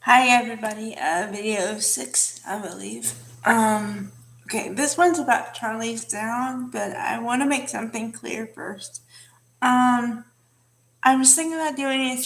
Hi everybody, video 6, I believe. Okay, this one's about Charlize Theron, but I want to make something clear first. Um, I was thinking about doing a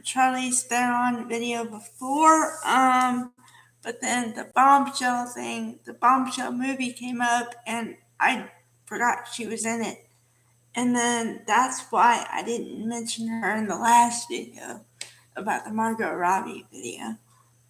Charlize Theron video before, but then the Bombshell movie came up, and I forgot she was in it. And then that's why I didn't mention her in the last video about the Margot Robbie video.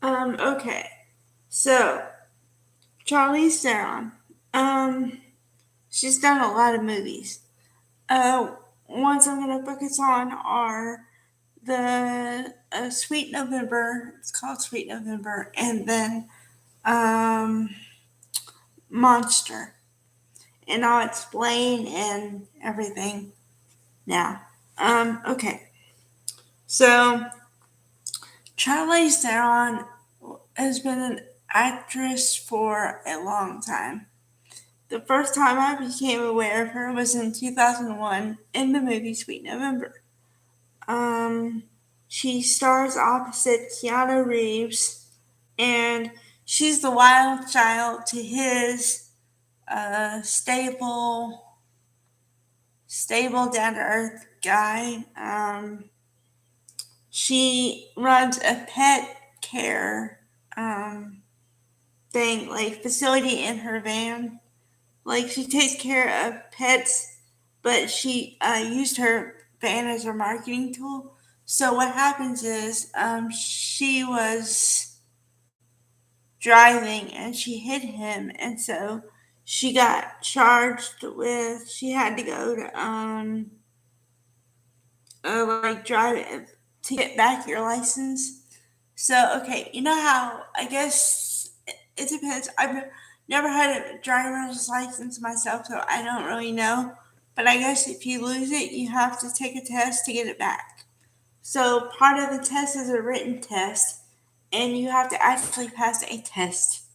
Okay. So, Charlize Theron. Um, she's done a lot of movies. Uh, Ones I'm gonna focus on are the Sweet November. It's called Sweet November, and then um, Monster. And I'll explain and everything now. Okay. So, Charlize Theron has been an actress for a long time. The first time I became aware of her was in 2001 in the movie Sweet November. Um, she stars opposite Keanu Reeves, and she's the wild child to his stable, down to earth guy. She runs a pet care thing, like facility in her van. Like, she takes care of pets, but she used her van as her marketing tool. So what happens is she was driving and she hit him, and so she got charged with. She had to go to like drive to get back your license. So okay, you know how I guess it depends. I've never had a driver's license myself, so I don't really know. But I guess if you lose it, you have to take a test to get it back. So part of the test is a written test, and you have to actually pass a test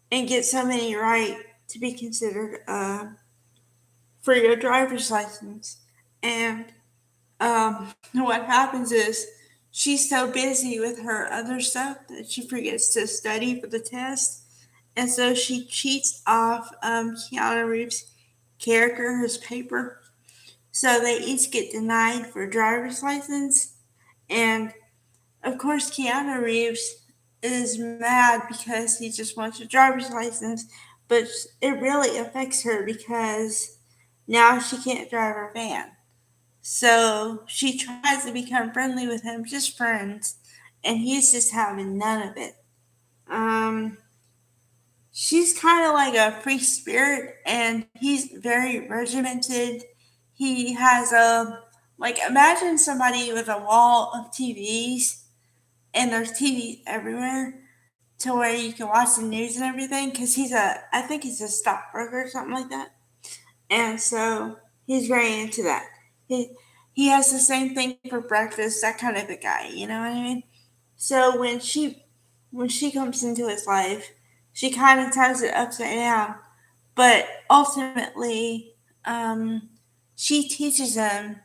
and get so many right to be considered for your driver's license. And what happens is she's so busy with her other stuff that she forgets to study for the test. And so she cheats off Keanu Reeves' character, his paper. So they each get denied for a driver's license. And of course, Keanu Reeves is mad because he just wants a driver's license. But it really affects her because now she can't drive her van. So she tries to become friendly with him, just friends, and he's just having none of it. Um, she's kind of like a free spirit, and he's very regimented. He has like, imagine somebody with a wall of TVs, and there's TVs everywhere to where you can watch the news and everything. Because I think he's a stockbroker or something like that. And so he's very into that. He he has the same thing for breakfast, that kind of a guy, you know what I mean? So when she comes into his life, she kind of turns it upside down, but ultimately, um, she teaches him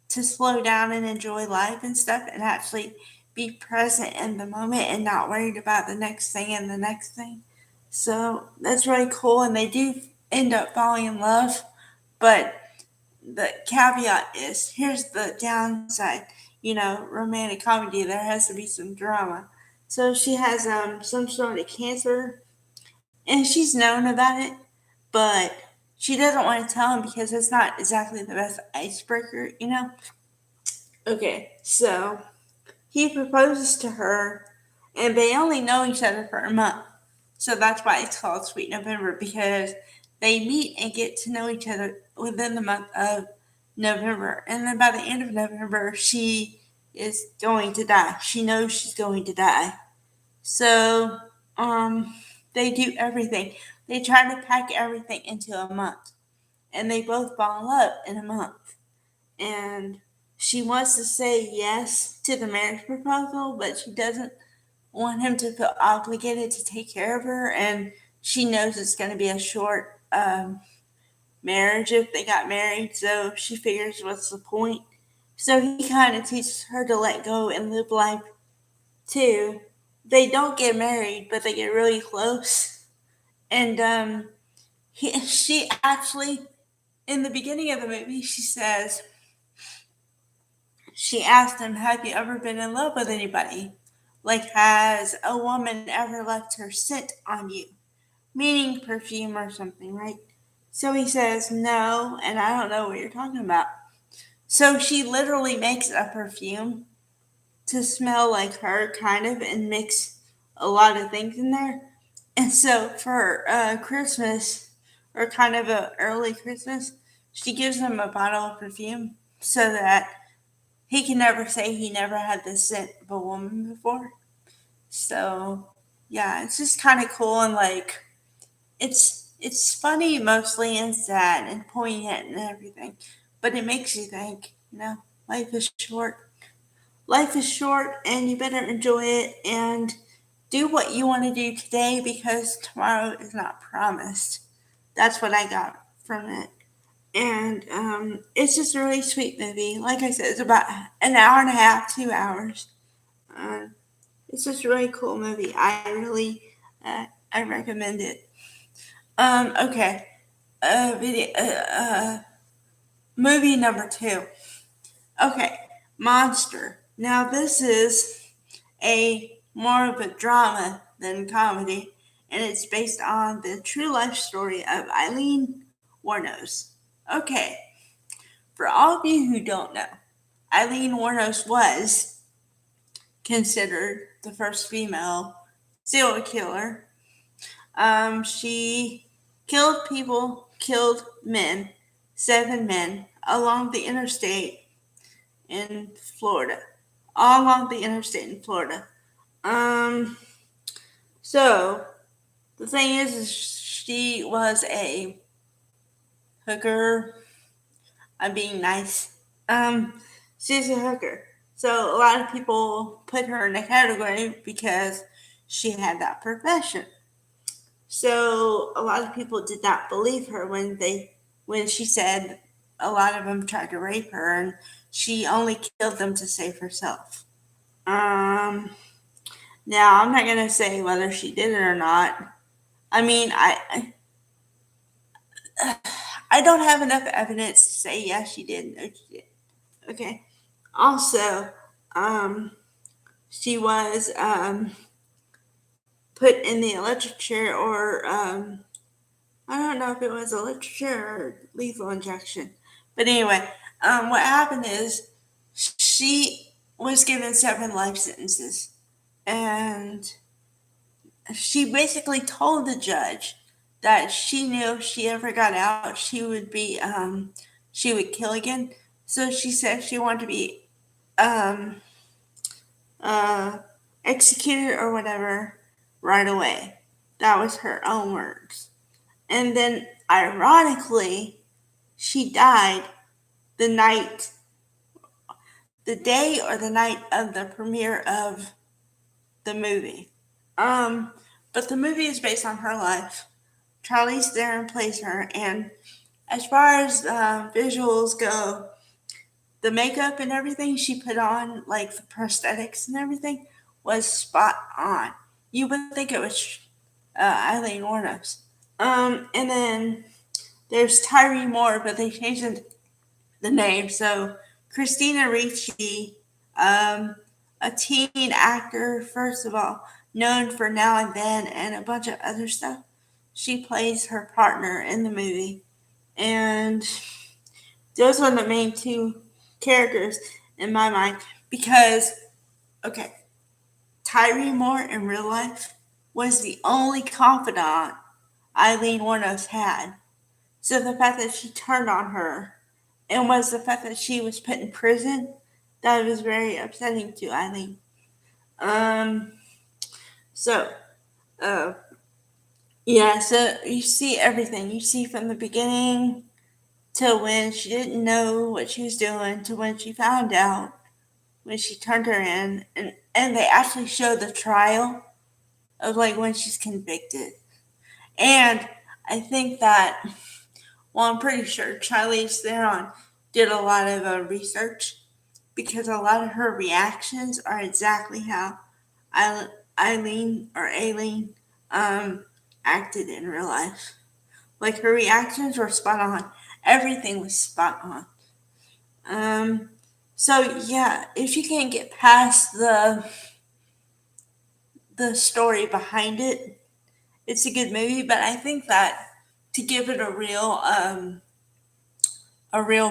to slow down and enjoy life and stuff, and actually be present in the moment and not worried about the next thing and the next thing. So that's really cool, and they do end up falling in love, but the caveat is, here's the downside. Romantic comedy, there has to be some drama. So she has some sort of cancer, and she's known about it, but she doesn't want to tell him because it's not exactly the best icebreaker. Okay, so he proposes to her, and they only know each other for a month. So that's why it's called Sweet November, because they meet and get to know each other within the month of November. And then by the end of November, she is going to die. She knows she's going to die. So they do everything. They try to pack everything into a month. And they both fall in love in a month. And she wants to say yes to the marriage proposal, but she doesn't want him to feel obligated to take care of her. And she knows it's going to be a short marriage if they got married. So she figures, what's the point? So he kind of teaches her to let go and live life too. they don't get married, but they get really close. And she actually, in the beginning of the movie, she asked him, "Have you ever been in love with anybody? Like, has a woman ever left her scent on you?" Meaning perfume or something, right? So he says, "No, and I don't know what you're talking about." So she literally makes a perfume to smell like her, kind of, and mix a lot of things in there. And so for Christmas, or kind of a early Christmas, she gives him a bottle of perfume so that he can never say he never had the scent of a woman before. So yeah, it's just kind of cool, and like it's funny mostly and sad and poignant and everything, but it makes you think. Life is short. Life is short, and you better enjoy it and do what you want to do today because tomorrow is not promised. That's what I got from it. And it's just a really sweet movie. Like I said, it's about an hour and a half, 2 hours. Uh, it's just a really cool movie. I recommend it. Okay. Movie number two. Okay, Monster. Now this is a more of a drama than comedy, and it's based on the true life story of Eileen Wuornos. Okay, for all of you who don't know, Eileen Wuornos was considered the first female serial killer. She killed men, 7 men, along the interstate in Florida. All along the interstate in Florida. Um, so the thing is she was a hooker. I'm being nice. She's a hooker. So a lot of people put her in a category because she had that profession. So a lot of people did not believe her when she said a lot of them tried to rape her and she only killed them to save herself. Um, Now I'm not gonna say whether she did it or not. I mean, I don't have enough evidence to say yes she did, no she did. Okay. Also, um, she was put in the electric chair, or I don't know if it was electric chair or lethal injection. But anyway, what happened is she was given 7 life sentences, and she basically told the judge that she knew if she ever got out, she would kill again. So she said she wanted to be um, uh, executed or whatever right away. That was her own words. And then, ironically, she died the night, the day or the night of the premiere of the movie. Um, but the movie is based on her life. Charlize Theron plays her, and as far as visuals go, the makeup and everything she put on, like the prosthetics and everything, was spot on. You would think it was Eileen Wuornos. And then there's Tyree Moore, but they changed the name. So Christina Ricci, a teen actor, first of all, known for Now and Then and a bunch of other stuff. She plays her partner in the movie. And those are the main two characters in my mind because, okay, Tyree Moore in real life was the only confidant Eileen Wuornos had. So the fact that she turned on her and was the fact that she was put in prison, that was very upsetting to Eileen. Um, so, uh, yeah, so you see everything. You see from the beginning to when she didn't know what she was doing to when she found out, when she turned her in, and they actually show the trial of like when she's convicted. And I think that, well, I'm pretty sure Charlize Theron did a lot of research because a lot of her reactions are exactly how Aileen um, acted in real life. Like her reactions were spot on. Everything was spot on. Um, so yeah, if you can't get past the story behind it, it's a good movie. But I think that to give it a real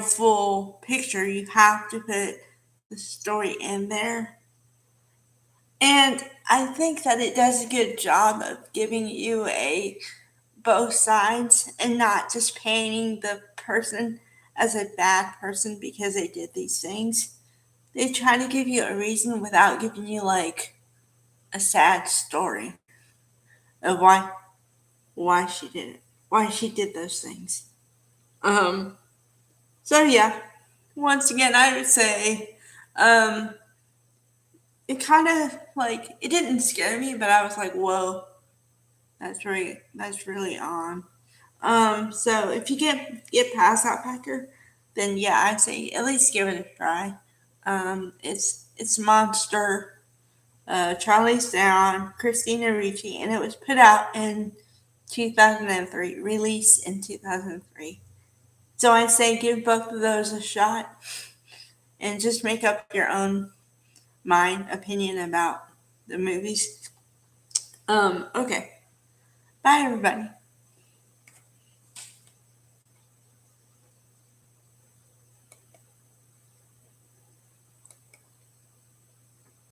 full picture, you have to put the story in there. And I think that it does a good job of giving you a both sides and not just painting the person as a bad person because they did these things. They try to give you a reason without giving you like a sad story of why she did it, why she did those things. Um. So yeah, once again, I would say, um, it kind of like it didn't scare me, but I was like, whoa, that's really on. So if you get past that Packer, then yeah, I'd say at least give it a try. It's Monster, Charlize Theron, Christina Ricci, and it was put out in 2003, released in 2003. So I'd say give both of those a shot and just make up your own mind opinion about the movies. Okay. Bye everybody.